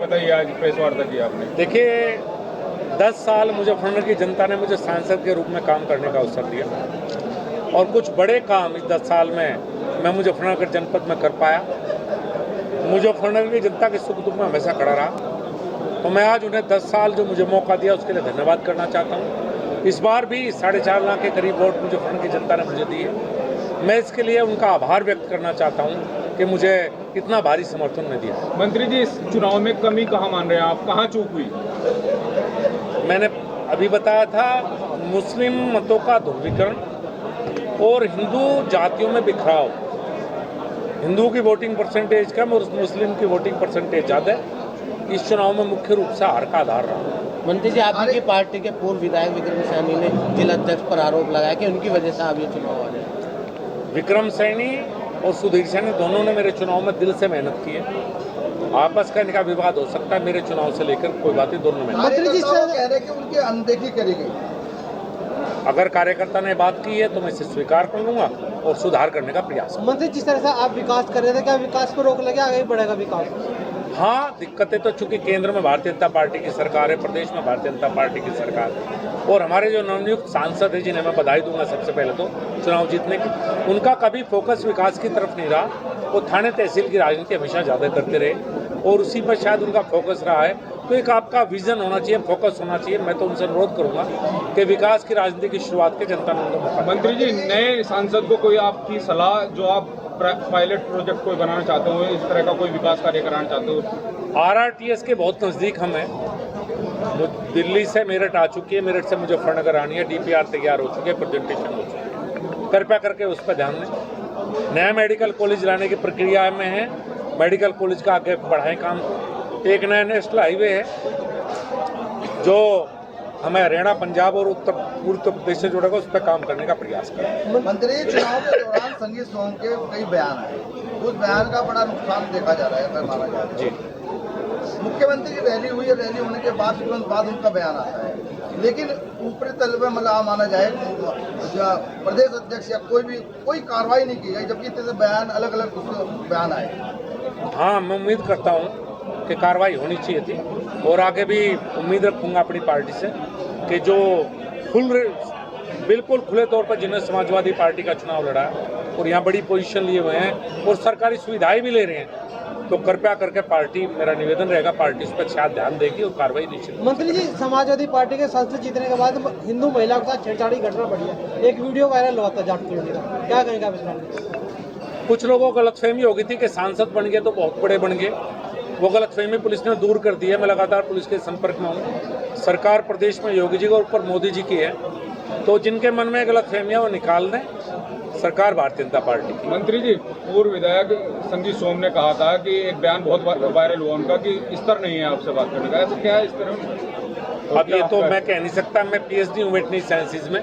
बताइए, आज प्रेस वार्ता की आपने। देखिए, 10 साल मुजफ्फरनगर की जनता ने मुझे सांसद के रूप में काम करने का अवसर दिया और कुछ बड़े काम इस 10 साल में मैं मुजफ्फरनगर जनपद में कर पाया। मुजफ्फरनगर की जनता के सुख दुख में हमेशा खड़ा रहा, तो मैं आज उन्हें 10 साल जो मुझे मौका दिया उसके लिए धन्यवाद करना चाहता हूँ। इस बार भी 4.5 लाख के करीब वोट मुजफ्फरनगर की जनता ने मुझे दिए। मैं इसके लिए उनका आभार व्यक्त करना चाहता हूँ कि मुझे इतना भारी समर्थन ने दिया। मंत्री जी, इस चुनाव में कमी कहाँ मान रहे हैं आप, कहाँ चूक हुई? मैंने अभी बताया था, मुस्लिम मतों का ध्रुवीकरण और हिंदू जातियों में बिखराव। हिंदू की वोटिंग परसेंटेज कम और मुस्लिम की वोटिंग परसेंटेज ज़्यादा है। इस चुनाव में मुख्य रूप से हार का आधार रहा। मंत्री जी, आपकी पार्टी के पूर्व विधायक विक्रम सैनी ने जिला अध्यक्ष पर आरोप लगाया कि उनकी वजह से आप ये चुनाव आ रहे हैं। विक्रम सैनी और सुधीर सैनी दोनों ने मेरे चुनाव में दिल से मेहनत की है। आपस का इनका विवाद हो सकता है, मेरे चुनाव से लेकर कोई बात नहीं, दोनों में। मंत्री जी कह रहे हैं कि उनकी अनदेखी करी गई। अगर कार्यकर्ता ने बात की है तो मैं इसे स्वीकार कर लूंगा और सुधार करने का प्रयास। मंत्री, जिस तरह से आप विकास कर रहे थे, क्या विकास पर रोक लगे, आगे बढ़ेगा विकास? हाँ, दिक्कतें तो चूंकि केंद्र में भारतीय जनता पार्टी की सरकार है, प्रदेश में भारतीय जनता पार्टी की सरकार है और हमारे जो नवनियुक्त सांसद हैं, जिन्हें मैं बधाई दूंगा सबसे पहले तो चुनाव जीतने की, उनका कभी फोकस विकास की तरफ नहीं रहा। वो थाने तहसील की राजनीति हमेशा ज़्यादा करते रहे और उसी पर शायद उनका फोकस रहा है। तो एक आपका विजन होना चाहिए, फोकस होना चाहिए। मैं तो उनसे अनुरोध करूंगा कि विकास की राजनीति की शुरुआत के जनता ने उनको मौका। मंत्री जी, नए सांसद को कोई आपकी सलाह, जो आप पायलट प्रोजेक्ट कोई बनाना चाहते हो, इस तरह का कोई विकास कार्य कराना चाहते हो? RRTS के बहुत नज़दीक हम हैं। दिल्ली से मेरठ आ चुकी है, मेरठ से मुजफ्फरनगर आनी है, DPR तैयार हो चुके हैं, प्रेजेंटेशन हो चुकी है। कृपया करके उस पर ध्यान दें। नया मेडिकल कॉलेज लाने की प्रक्रिया में है, मेडिकल कॉलेज का आगे बढ़ाएं काम को। एक नया नेशनल हाईवे है जो हमें हरियाणा, पंजाब और उत्तर प्रदेश से जुड़ेगा, उस पर काम करने का प्रयास करें। मंत्री, चुनाव के दौरान संगीत सॉन्ग के कई बयान आए, उस बयान का बड़ा नुकसान देखा जा रहा है, अगर माना जाए जी। मुख्यमंत्री की रैली हुई है, रैली होने के बाद तुरंत बाद उनका बयान आता है, लेकिन ऊपरी तल पे मतलब माना जाए प्रदेश अध्यक्ष या कोई कार्रवाई नहीं की गई, जबकि इतने बयान अलग अलग बयान आए। हाँ, मैं उम्मीद करता हूँ कि कार्रवाई होनी चाहिए थी और आगे भी उम्मीद रखूंगा अपनी पार्टी से कि जो बिल्कुल खुले तौर पर जिन्हें समाजवादी पार्टी का चुनाव लड़ा है और यहाँ बड़ी पोजीशन लिए हुए हैं और सरकारी सुविधाएं भी ले रहे हैं, तो कृपया करके पार्टी, मेरा निवेदन रहेगा, पार्टी उस पर शायद ध्यान देगी और कार्रवाई निश्चित। मंत्री जी, समाजवादी पार्टी के सांसद जीतने के बाद हिंदू महिलाओं के साथ छेड़छाड़ी घटना बढ़ी है, एक वीडियो वायरल हुआ था जाट कॉलोनी का, क्या कहेंगे आप इस बारे में? कुछ लोगों को गलतफहमी हो गई थी कि सांसद बन गए तो बहुत बड़े बन गए। वो गलतफहमी पुलिस ने दूर कर दी है। मैं लगातार पुलिस के संपर्क में हूँ। सरकार प्रदेश में योगी जी और ऊपर मोदी जी की है, तो जिनके मन में गलतफहमियां वो निकाल दें। सरकार भारतीय जनता पार्टी की। मंत्री जी, पूर्व विधायक संजीव सोम ने कहा था कि एक बयान बहुत वायरल हुआ उनका कि स्तर नहीं है आपसे बात करने का, ऐसा क्या है इस तरह? अब ये तो मैं कह नहीं सकता। मैं PhD हूँ वेटनरी साइंसेज में,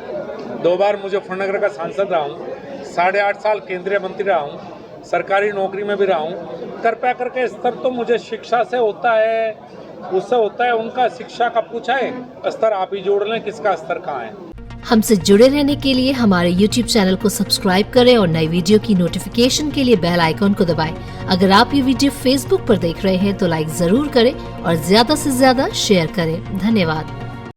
2 बार मुजफ्फरनगर का सांसद रहा हूँ, 8.5 साल केंद्रीय मंत्री रहा हूँ, सरकारी नौकरी में भी रहा हूँ। कृपया करके स्तर तो मुझे शिक्षा से होता है, उससे होता है, उनका शिक्षा का पूछा है, स्तर आप ही जोड़ लें, किसका स्तर कहाँ है। हमसे जुड़े रहने के लिए हमारे YouTube चैनल को सब्सक्राइब करें और नई वीडियो की नोटिफिकेशन के लिए बेल आइकॉन को दबाएं। अगर आप ये वीडियो Facebook पर देख रहे हैं तो लाइक जरूर करें और ज्यादा से ज्यादा शेयर करें। धन्यवाद।